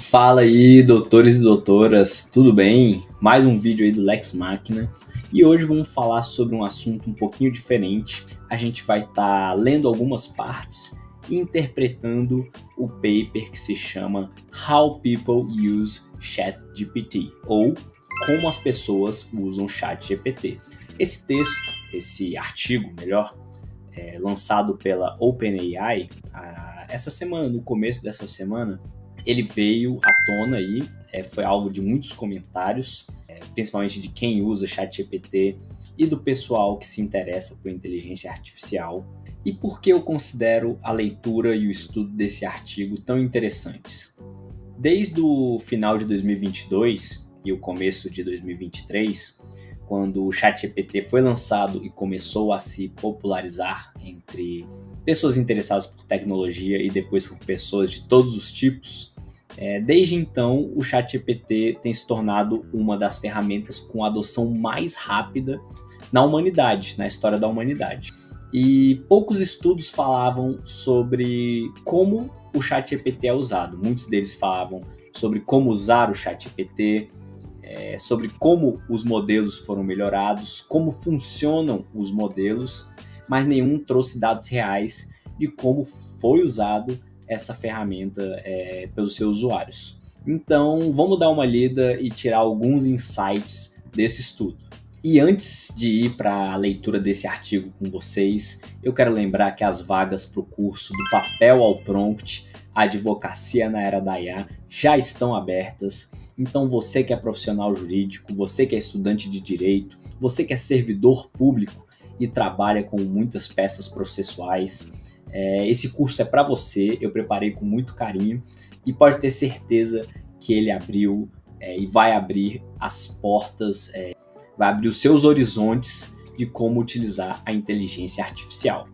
Fala aí, doutores e doutoras, tudo bem? Mais um vídeo aí do Lex Machina e hoje vamos falar sobre um assunto um pouquinho diferente. A gente vai estar lendo algumas partes e interpretando o paper que se chama How People Use ChatGPT, ou Como as Pessoas Usam ChatGPT. Esse texto, esse artigo, melhor, lançado pela OpenAI, essa semana, no começo dessa semana, ele veio à tona aí, foi alvo de muitos comentários, principalmente de quem usa ChatGPT e do pessoal que se interessa por inteligência artificial. E por que eu considero a leitura e o estudo desse artigo tão interessantes? Desde o final de 2022 e o começo de 2023, quando o ChatGPT foi lançado e começou a se popularizar entre pessoas interessadas por tecnologia e depois por pessoas de todos os tipos, desde então o ChatGPT tem se tornado uma das ferramentas com a adoção mais rápida na humanidade, na história da humanidade. E poucos estudos falavam sobre como o ChatGPT é usado. Muitos deles falavam sobre como usar o ChatGPT, sobre como os modelos foram melhorados, como funcionam os modelos, mas nenhum trouxe dados reais de como foi usado essa ferramenta pelos seus usuários. Então, vamos dar uma lida e tirar alguns insights desse estudo. E antes de ir para a leitura desse artigo com vocês, eu quero lembrar que as vagas para o curso Do Papel ao Prompt, a Advocacia na Era da IA, já estão abertas. Então você que é profissional jurídico, você que é estudante de direito, você que é servidor público e trabalha com muitas peças processuais, esse curso é para você. Eu preparei com muito carinho e pode ter certeza que ele abriu e vai abrir as portas, vai abrir os seus horizontes de como utilizar a inteligência artificial.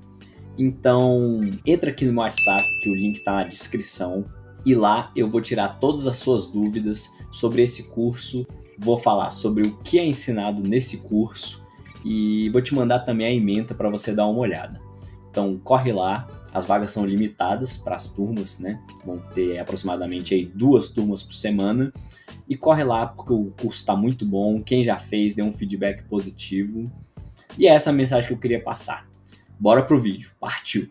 Então, entra aqui no meu WhatsApp, que o link está na descrição, e lá eu vou tirar todas as suas dúvidas sobre esse curso, vou falar sobre o que é ensinado nesse curso e vou te mandar também a ementa para você dar uma olhada. Então, corre lá, as vagas são limitadas para as turmas, né? Vão ter aproximadamente aí 2 turmas por semana. E corre lá porque o curso está muito bom, quem já fez deu um feedback positivo. E é essa a mensagem que eu queria passar. Bora pro vídeo, partiu!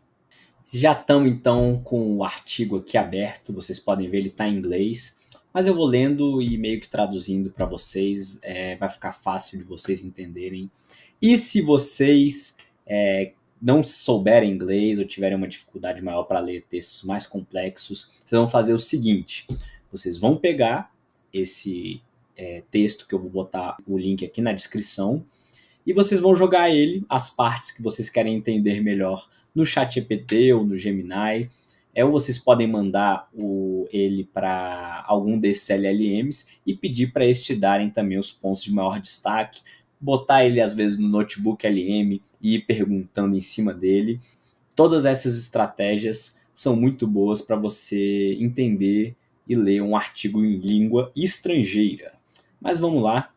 Já estamos então com o artigo aqui aberto, vocês podem ver, ele está em inglês, mas eu vou lendo e meio que traduzindo para vocês, vai ficar fácil de vocês entenderem. E se vocês não souberem inglês ou tiverem uma dificuldade maior para ler textos mais complexos, vocês vão fazer o seguinte: vocês vão pegar esse texto, que eu vou botar o link aqui na descrição, e vocês vão jogar ele, as partes que vocês querem entender melhor, no ChatGPT ou no Gemini, ou vocês podem mandar ele para algum desses LLMs e pedir para eles te darem também os pontos de maior destaque, botar ele às vezes no notebook LM e ir perguntando em cima dele. Todas essas estratégias são muito boas para você entender e ler um artigo em língua estrangeira. Mas vamos lá.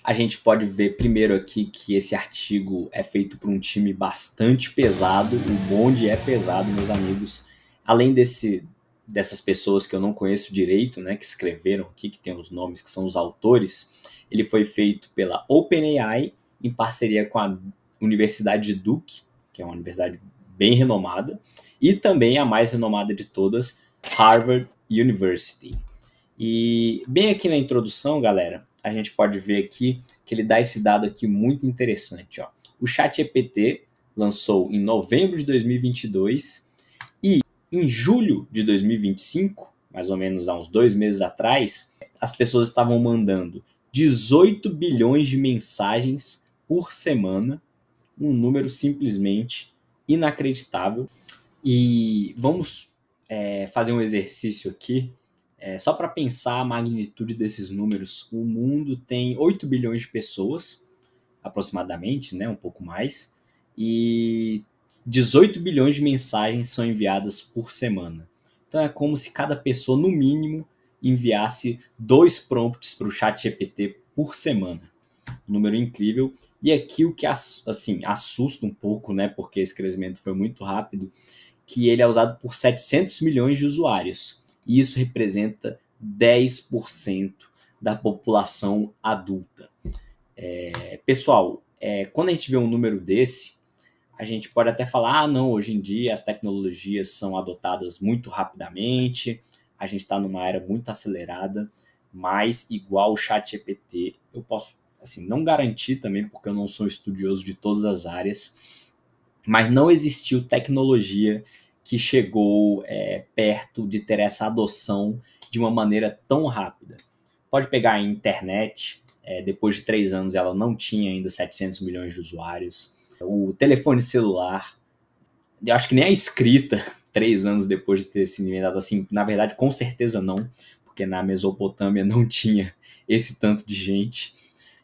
A gente pode ver primeiro aqui que esse artigo é feito por um time bastante pesado. O bonde é pesado, meus amigos. Além dessas pessoas que eu não conheço direito, né, que escreveram aqui, que tem os nomes, que são os autores, ele foi feito pela OpenAI em parceria com a Universidade de Duke, que é uma universidade bem renomada, e também a mais renomada de todas, Harvard University. E bem aqui na introdução, galera, a gente pode ver aqui que ele dá esse dado aqui muito interessante. Ó. O ChatGPT lançou em novembro de 2022 e em julho de 2025, mais ou menos há uns 2 meses atrás, as pessoas estavam mandando 18 bilhões de mensagens por semana, um número simplesmente inacreditável. E vamos fazer um exercício aqui, só para pensar a magnitude desses números. O mundo tem 8 bilhões de pessoas, aproximadamente, né, um pouco mais, e 18 bilhões de mensagens são enviadas por semana. Então é como se cada pessoa, no mínimo, enviasse 2 prompts para o ChatGPT por semana. Um número incrível. E aqui o que assim, assusta um pouco, né, porque esse crescimento foi muito rápido, que ele é usado por 700 milhões de usuários. E isso representa 10% da população adulta. Pessoal, quando a gente vê um número desse, a gente pode até falar, não, hoje em dia as tecnologias são adotadas muito rapidamente, a gente está numa era muito acelerada, mas igual o ChatGPT, eu posso assim, não garantir também, porque eu não sou estudioso de todas as áreas, mas não existiu tecnologia que chegou perto de ter essa adoção de uma maneira tão rápida. Pode pegar a internet, depois de 3 anos ela não tinha ainda 700 milhões de usuários. O telefone celular, eu acho que nem a escrita, 3 anos depois de ter sido inventado, assim, na verdade, com certeza não, porque na Mesopotâmia não tinha esse tanto de gente.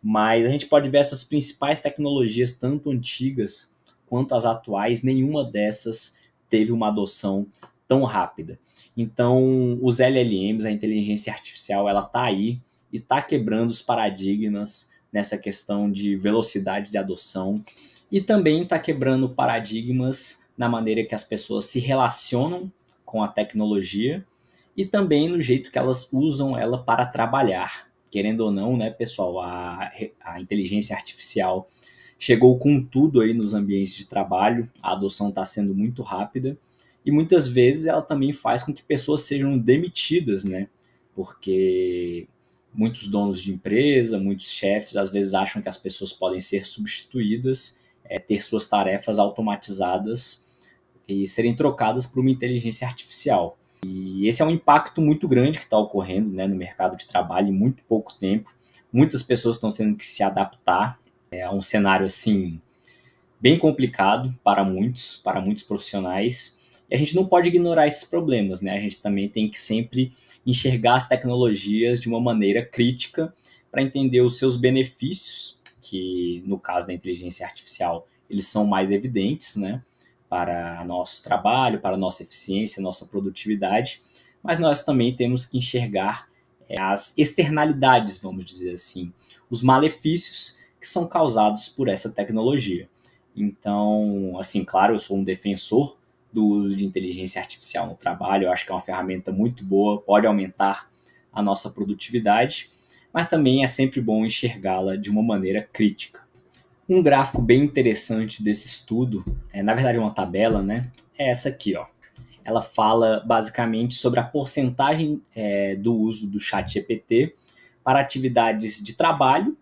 Mas a gente pode ver essas principais tecnologias, tanto antigas quanto as atuais, nenhuma dessas teve uma adoção tão rápida. Então, os LLMs, a inteligência artificial, ela está aí e está quebrando os paradigmas nessa questão de velocidade de adoção e também está quebrando paradigmas na maneira que as pessoas se relacionam com a tecnologia e também no jeito que elas usam ela para trabalhar. Querendo ou não, né, pessoal, a inteligência artificial chegou com tudo aí nos ambientes de trabalho, a adoção está sendo muito rápida e muitas vezes ela também faz com que pessoas sejam demitidas, né? Porque muitos donos de empresa, muitos chefes, às vezes acham que as pessoas podem ser substituídas, ter suas tarefas automatizadas e serem trocadas por uma inteligência artificial. E esse é um impacto muito grande que está ocorrendo, né, no mercado de trabalho em muito pouco tempo. Muitas pessoas estão tendo que se adaptar a um cenário assim bem complicado para muitos profissionais. E a gente não pode ignorar esses problemas, né? A gente também tem que sempre enxergar as tecnologias de uma maneira crítica para entender os seus benefícios, que no caso da inteligência artificial eles são mais evidentes, né? Para nosso trabalho, para nossa eficiência, nossa produtividade, mas nós também temos que enxergar as externalidades, vamos dizer assim, os malefícios que são causados por essa tecnologia. Então, assim, claro, eu sou um defensor do uso de inteligência artificial no trabalho, eu acho que é uma ferramenta muito boa, pode aumentar a nossa produtividade, mas também é sempre bom enxergá-la de uma maneira crítica. Um gráfico bem interessante desse estudo, na verdade uma tabela, né, é essa aqui, ó. Ela fala basicamente sobre a porcentagem do uso do ChatGPT para atividades de trabalho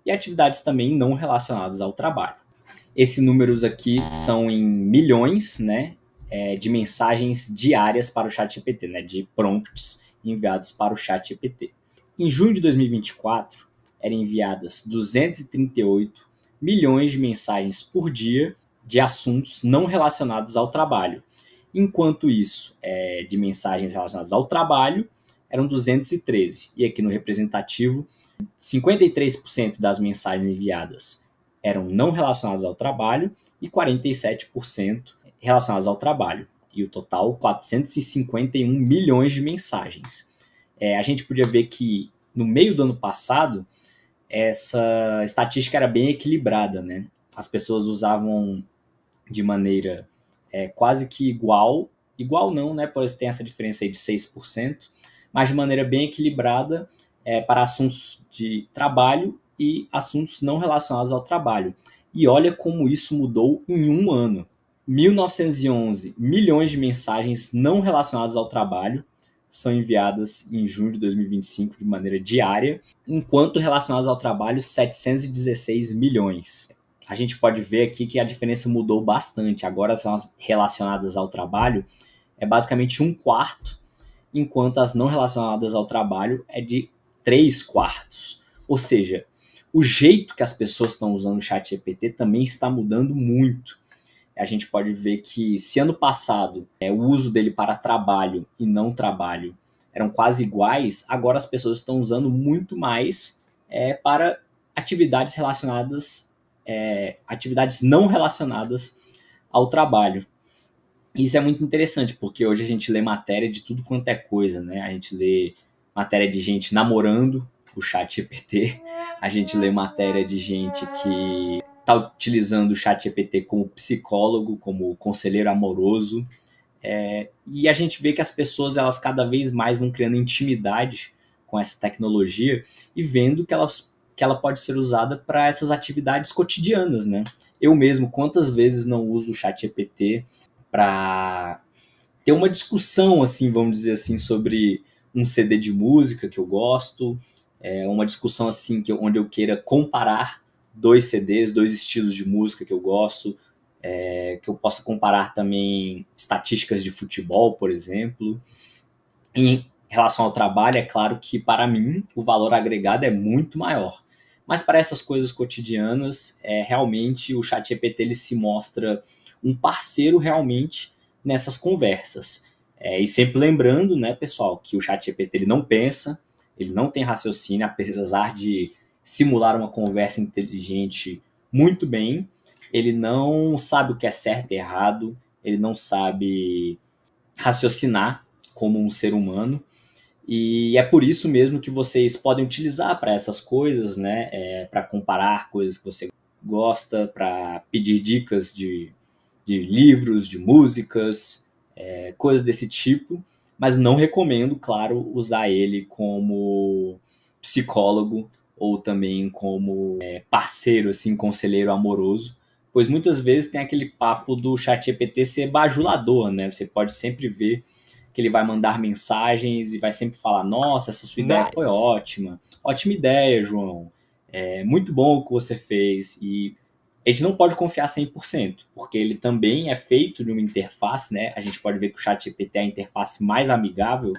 e atividades também não relacionadas ao trabalho. Esses números aqui são em milhões, né, de mensagens diárias para o ChatGPT, né, de prompts enviados para o ChatGPT. Em junho de 2024, eram enviadas 238 milhões de mensagens por dia de assuntos não relacionados ao trabalho. Enquanto isso, de mensagens relacionadas ao trabalho, eram 213. E aqui no representativo, 53% das mensagens enviadas eram não relacionadas ao trabalho e 47% relacionadas ao trabalho. E o total, 451 milhões de mensagens. A gente podia ver que no meio do ano passado, essa estatística era bem equilibrada, né? As pessoas usavam de maneira quase que igual não, né? Pois tem essa diferença aí de 6%, mas de maneira bem equilibrada para assuntos de trabalho e assuntos não relacionados ao trabalho. E olha como isso mudou em um ano. 1.911 milhões de mensagens não relacionadas ao trabalho são enviadas em junho de 2025 de maneira diária, enquanto relacionadas ao trabalho, 716 milhões. A gente pode ver aqui que a diferença mudou bastante. Agora, as relacionadas ao trabalho é basicamente 1/4, enquanto as não relacionadas ao trabalho é de 3/4. Ou seja, o jeito que as pessoas estão usando o ChatGPT também está mudando muito. A gente pode ver que se ano passado o uso dele para trabalho e não trabalho eram quase iguais, agora as pessoas estão usando muito mais para atividades relacionadas, atividades não relacionadas ao trabalho. Isso é muito interessante, porque hoje a gente lê matéria de tudo quanto é coisa, né? A gente lê matéria de gente namorando o ChatGPT, a gente lê matéria de gente que está utilizando o ChatGPT como psicólogo, como conselheiro amoroso, e a gente vê que as pessoas elas cada vez mais vão criando intimidade com essa tecnologia e vendo que ela pode ser usada para essas atividades cotidianas, né? Eu mesmo, quantas vezes não uso o ChatGPT para ter uma discussão, assim, vamos dizer assim, sobre um CD de música que eu gosto, uma discussão assim onde eu queira comparar dois CDs, dois estilos de música que eu gosto, que eu possa comparar também estatísticas de futebol, por exemplo. Em relação ao trabalho, é claro que para mim o valor agregado é muito maior. Mas para essas coisas cotidianas, realmente o ChatGPT ele se mostra um parceiro realmente nessas conversas. E sempre lembrando, né, pessoal, que o ChatGPT ele não pensa, ele não tem raciocínio, apesar de simular uma conversa inteligente muito bem, ele não sabe o que é certo e errado, ele não sabe raciocinar como um ser humano. E é por isso mesmo que vocês podem utilizar para essas coisas, né? Para comparar coisas que você gosta, para pedir dicas de livros, de músicas, coisas desse tipo. Mas não recomendo, claro, usar ele como psicólogo ou também como parceiro, assim, conselheiro amoroso. Pois muitas vezes tem aquele papo do ChatGPT ser bajulador, né? Você pode sempre ver que ele vai mandar mensagens e vai sempre falar: nossa, essa sua ideia foi ótima, ótima ideia, João, muito bom o que você fez. E a gente não pode confiar 100%, porque ele também é feito de uma interface, né? A gente pode ver que o ChatGPT é a interface mais amigável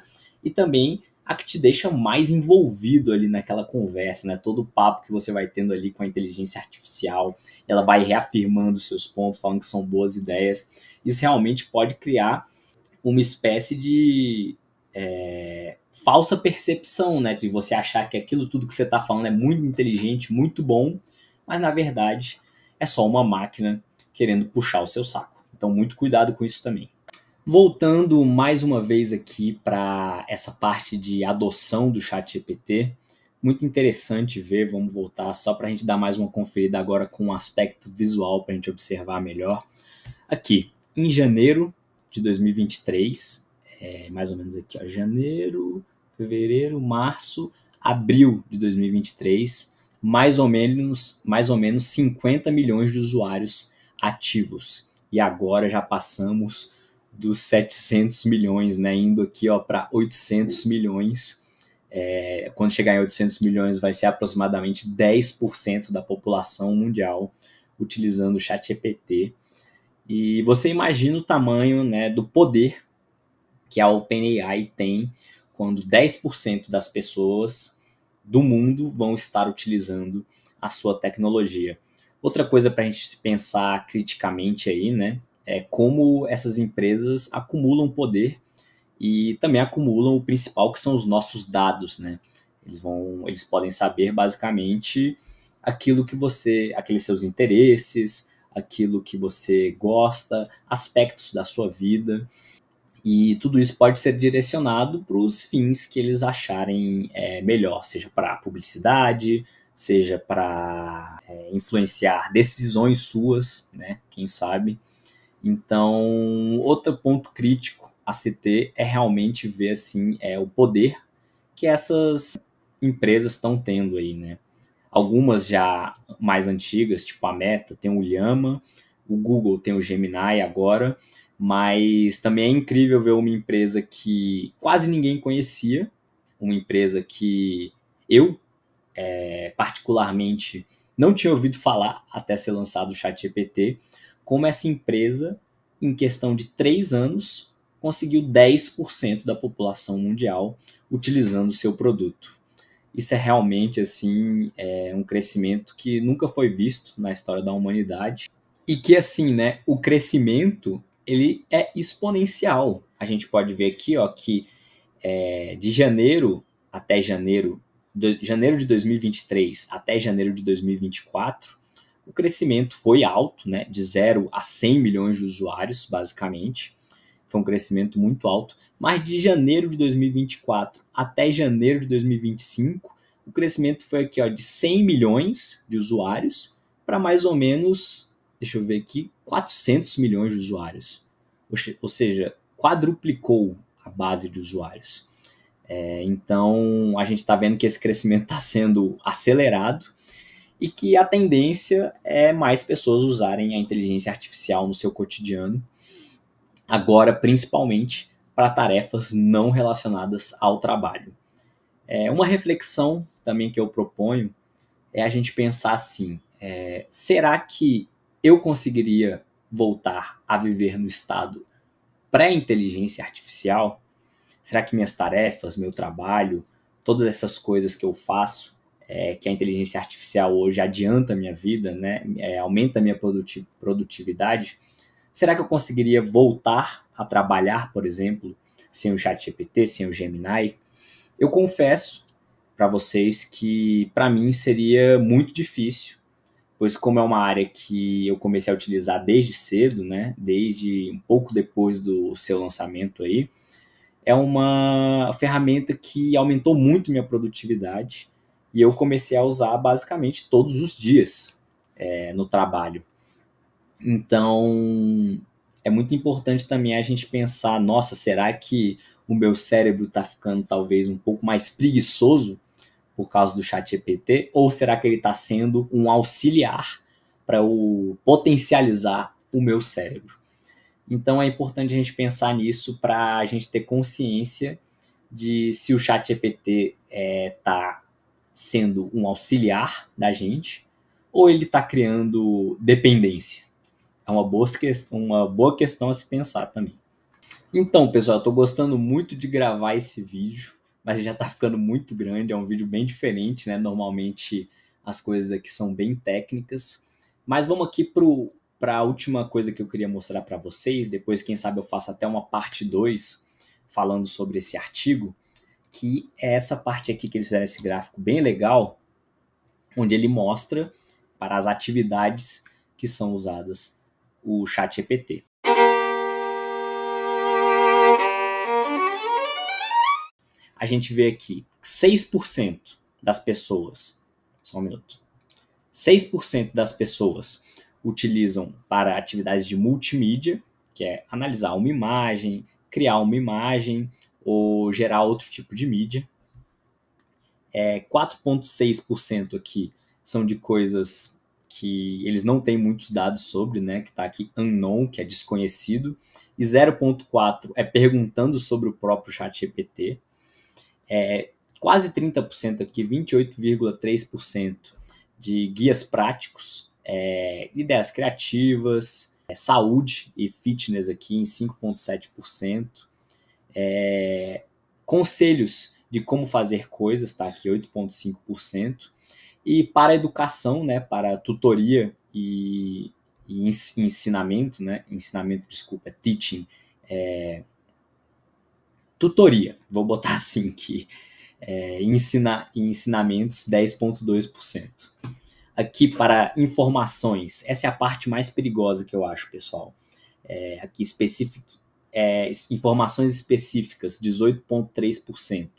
e também a que te deixa mais envolvido ali naquela conversa, né? Todo o papo que você vai tendo ali com a inteligência artificial, ela vai reafirmando seus pontos, falando que são boas ideias. Isso realmente pode criar uma espécie de falsa percepção, né? De você achar que aquilo tudo que você está falando é muito inteligente, muito bom, mas na verdade é só uma máquina querendo puxar o seu saco. Então, muito cuidado com isso também. Voltando mais uma vez aqui para essa parte de adoção do ChatGPT, muito interessante ver, vamos voltar só para a gente dar mais uma conferida agora com um aspecto visual para a gente observar melhor. Aqui, em janeiro de 2023, mais ou menos aqui, ó, janeiro, fevereiro, março, abril de 2023, mais ou menos 50 milhões de usuários ativos. E agora já passamos dos 700 milhões, né, indo aqui para 800 milhões. Quando chegar em 800 milhões vai ser aproximadamente 10% da população mundial utilizando o ChatGPT. E você imagina o tamanho, né, do poder que a OpenAI tem quando 10% das pessoas do mundo vão estar utilizando a sua tecnologia. Outra coisa para a gente pensar criticamente aí, né, é como essas empresas acumulam poder e também acumulam o principal, que são os nossos dados, né? Eles podem saber basicamente aqueles seus interesses, aquilo que você gosta, aspectos da sua vida. E tudo isso pode ser direcionado para os fins que eles acharem melhor, seja para publicidade, seja para influenciar decisões suas, né? Quem sabe. Então, outro ponto crítico a se ter é realmente ver assim, o poder que essas empresas estão tendo aí, né? Algumas já mais antigas, tipo a Meta, tem o Llama, o Google tem o Gemini agora, mas também é incrível ver uma empresa que quase ninguém conhecia, uma empresa que eu, particularmente, não tinha ouvido falar até ser lançado o ChatGPT, como essa empresa, em questão de 3 anos, conseguiu 10% da população mundial utilizando o seu produto. Isso é realmente assim, um crescimento que nunca foi visto na história da humanidade. E que assim, né, o crescimento ele é exponencial. A gente pode ver aqui, ó, que de janeiro até janeiro de 2023 até janeiro de 2024, o crescimento foi alto, né, de 0 a 100 milhões de usuários, basicamente. Foi um crescimento muito alto. Mas de janeiro de 2024 até janeiro de 2025, o crescimento foi aqui, ó, de 100 milhões de usuários para mais ou menos, deixa eu ver aqui, 400 milhões de usuários. Ou seja, quadruplicou a base de usuários. Então, a gente está vendo que esse crescimento está sendo acelerado e que a tendência é mais pessoas usarem a inteligência artificial no seu cotidiano, agora principalmente para tarefas não relacionadas ao trabalho. Uma reflexão também que eu proponho é a gente pensar assim, será que eu conseguiria voltar a viver no estado pré-inteligência artificial? Será que minhas tarefas, meu trabalho, todas essas coisas que eu faço, que a inteligência artificial hoje adianta a minha vida, né, aumenta a minha produtividade, será que eu conseguiria voltar a trabalhar, por exemplo, sem o ChatGPT, sem o Gemini? Eu confesso para vocês que para mim seria muito difícil, pois como é uma área que eu comecei a utilizar desde cedo, né, desde um pouco depois do seu lançamento aí, é uma ferramenta que aumentou muito minha produtividade e eu comecei a usar basicamente todos os dias no trabalho. Então, é muito importante também a gente pensar, nossa, será que o meu cérebro está ficando talvez um pouco mais preguiçoso por causa do ChatGPT? Ou será que ele está sendo um auxiliar para eu potencializar o meu cérebro? Então é importante a gente pensar nisso para a gente ter consciência de se o ChatGPT está sendo um auxiliar da gente ou ele está criando dependência. É uma boa questão a se pensar também. Então, pessoal, eu estou gostando muito de gravar esse vídeo, mas ele já está ficando muito grande, é um vídeo bem diferente, né? Normalmente as coisas aqui são bem técnicas. Mas vamos aqui para a última coisa que eu queria mostrar para vocês, depois quem sabe eu faço até uma parte 2 falando sobre esse artigo, que é essa parte aqui que eles fizeram esse gráfico bem legal, onde ele mostra para as atividades que são usadas o ChatGPT. A gente vê aqui 6% das pessoas, só um minuto, 6% das pessoas utilizam para atividades de multimídia, que é analisar uma imagem, criar uma imagem ou gerar outro tipo de mídia. 4,6% aqui são de coisas que eles não têm muitos dados sobre, né, que está aqui unknown, que é desconhecido, e 0,4% é perguntando sobre o próprio ChatGPT. Quase 30% aqui, 28,3% de guias práticos, ideias criativas, saúde e fitness aqui em 5,7%, conselhos de como fazer coisas, tá aqui 8,5%, e para educação, né, para tutoria e ensinamento, né, teaching, tutoria, vou botar assim que ensinamentos 10,2%. Aqui para informações, essa é a parte mais perigosa que eu acho, pessoal. Aqui informações específicas, 18,3%.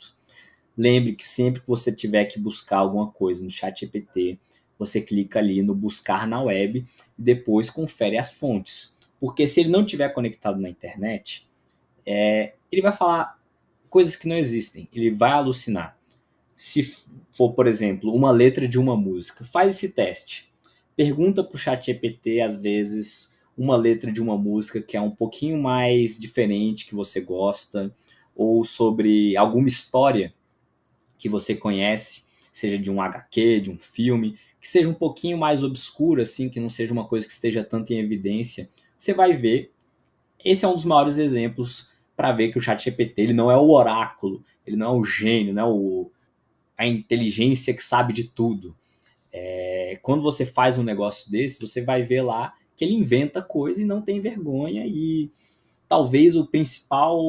Lembre que sempre que você tiver que buscar alguma coisa no ChatGPT, você clica ali no buscar na web e depois confere as fontes. Porque se ele não estiver conectado na internet, ele vai falar coisas que não existem, ele vai alucinar. Se for, por exemplo, uma letra de uma música, faz esse teste. Pergunta para o ChatGPT, às vezes, uma letra de uma música que é um pouquinho mais diferente, que você gosta, ou sobre alguma história que você conhece, seja de um HQ, de um filme, que seja um pouquinho mais obscura, assim, que não seja uma coisa que esteja tanto em evidência, você vai ver. Esse é um dos maiores exemplos para ver que o ChatGPT ele não é o oráculo, ele não é o gênio, não é a inteligência que sabe de tudo. Quando você faz um negócio desse, você vai ver lá que ele inventa coisa e não tem vergonha, e talvez o principal,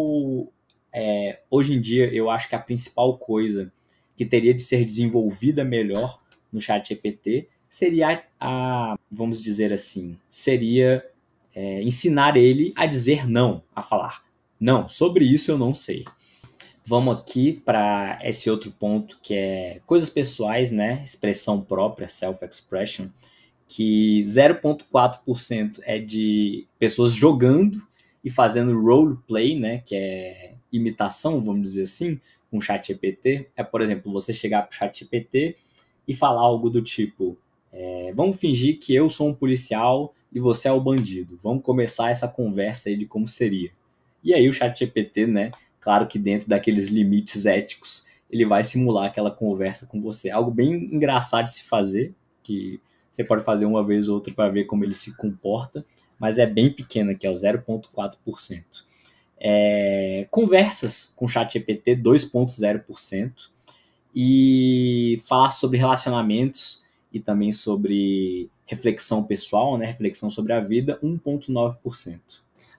hoje em dia, eu acho que a principal coisa que teria de ser desenvolvida melhor no ChatGPT seria vamos dizer assim, seria ensinar ele a dizer não, a falar, não, sobre isso eu não sei. Vamos aqui para esse outro ponto que é coisas pessoais, né? Expressão própria, self-expression, que 0,4% é de pessoas jogando e fazendo roleplay, né? Que é imitação, vamos dizer assim, com o ChatGPT é, por exemplo, você chegar para o ChatGPT e falar algo do tipo: vamos fingir que eu sou um policial e você é o bandido. Vamos começar essa conversa aí de como seria. E aí o ChatGPT, né, claro que dentro daqueles limites éticos, ele vai simular aquela conversa com você. Algo bem engraçado de se fazer, que você pode fazer uma vez ou outra para ver como ele se comporta, mas é bem pequeno aqui, é o 0,4%. Conversas com o ChatGPT, 2,0%. E falar sobre relacionamentos e também sobre reflexão pessoal, né, reflexão sobre a vida, 1,9%.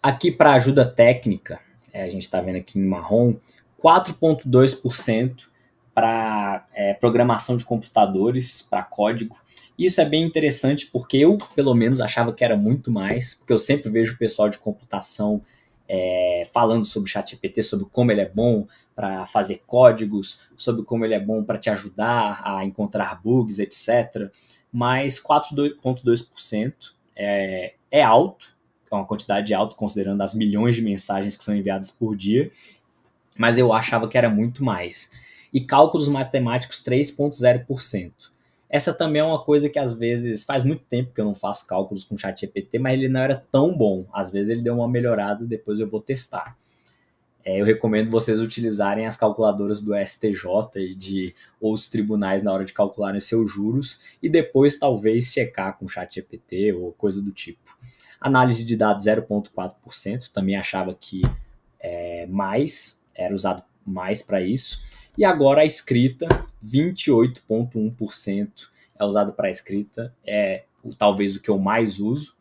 Aqui para ajuda técnica, a gente está vendo aqui em marrom, 4,2% para programação de computadores, para código. Isso é bem interessante porque eu, pelo menos, achava que era muito mais, porque eu sempre vejo o pessoal de computação falando sobre o ChatGPT, sobre como ele é bom para fazer códigos, sobre como ele é bom para te ajudar a encontrar bugs, etc. Mas 4,2% é alto, é uma quantidade alta considerando as milhões de mensagens que são enviadas por dia, mas eu achava que era muito mais. E cálculos matemáticos, 3,0%. Essa também é uma coisa que às vezes, faz muito tempo que eu não faço cálculos com o ChatGPT, mas ele não era tão bom. Às vezes ele deu uma melhorada, depois eu vou testar. Eu recomendo vocês utilizarem as calculadoras do STJ e de outros tribunais na hora de calcularem seus juros e depois talvez checar com o ChatGPT ou coisa do tipo. Análise de dados, 0,4%, também achava que era usado mais para isso. E agora a escrita, 28,1% é usado para a escrita, talvez o que eu mais uso.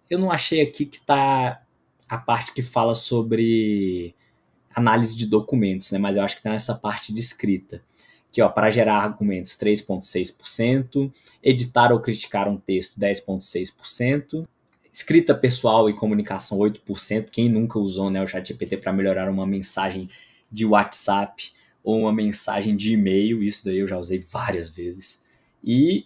Eu não achei aqui que está a parte que fala sobre análise de documentos, né? Mas eu acho que está nessa parte de escrita. Aqui, para gerar argumentos, 3,6%, editar ou criticar um texto, 10,6%, escrita pessoal e comunicação, 8%. Quem nunca usou, né, o ChatGPT para melhorar uma mensagem de WhatsApp ou uma mensagem de e-mail? Isso daí eu já usei várias vezes. E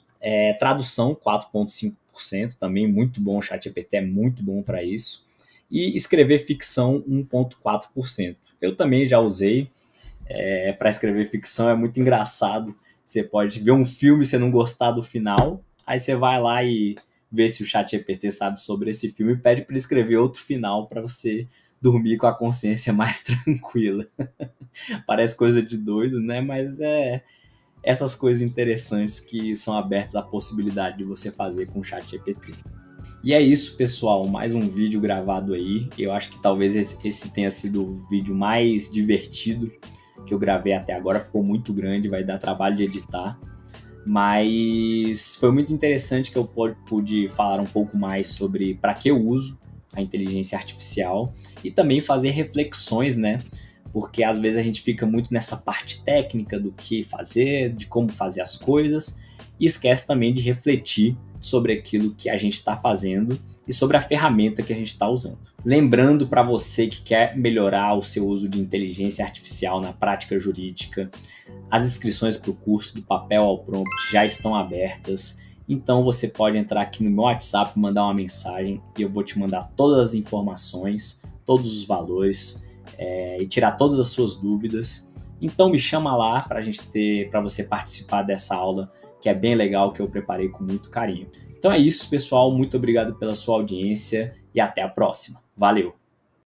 tradução, 4,5%, também muito bom, o ChatGPT é muito bom para isso. E escrever ficção, 1,4%. Eu também já usei para escrever ficção, é muito engraçado. Você pode ver um filme e você não gostar do final, aí você vai lá e vê se o ChatGPT sabe sobre esse filme e pede para ele escrever outro final para você dormir com a consciência mais tranquila. Parece coisa de doido, né? Mas essas coisas interessantes que são abertas à possibilidade de você fazer com o ChatGPT. E é isso, pessoal, mais um vídeo gravado aí. Eu acho que talvez esse tenha sido o vídeo mais divertido que eu gravei até agora. Ficou muito grande, vai dar trabalho de editar. Mas foi muito interessante que eu pude falar um pouco mais sobre para que eu uso a inteligência artificial e também fazer reflexões, né? Porque às vezes a gente fica muito nessa parte técnica do que fazer, de como fazer as coisas, e esquece também de refletir sobre aquilo que a gente está fazendo e sobre a ferramenta que a gente está usando. Lembrando para você que quer melhorar o seu uso de inteligência artificial na prática jurídica, as inscrições para o curso do papel ao prompt já estão abertas, então você pode entrar aqui no meu WhatsApp, mandar uma mensagem e eu vou te mandar todas as informações, todos os valores e tirar todas as suas dúvidas. Então me chama lá para você participar dessa aula que é bem legal, que eu preparei com muito carinho. Então é isso, pessoal. Muito obrigado pela sua audiência e até a próxima. Valeu!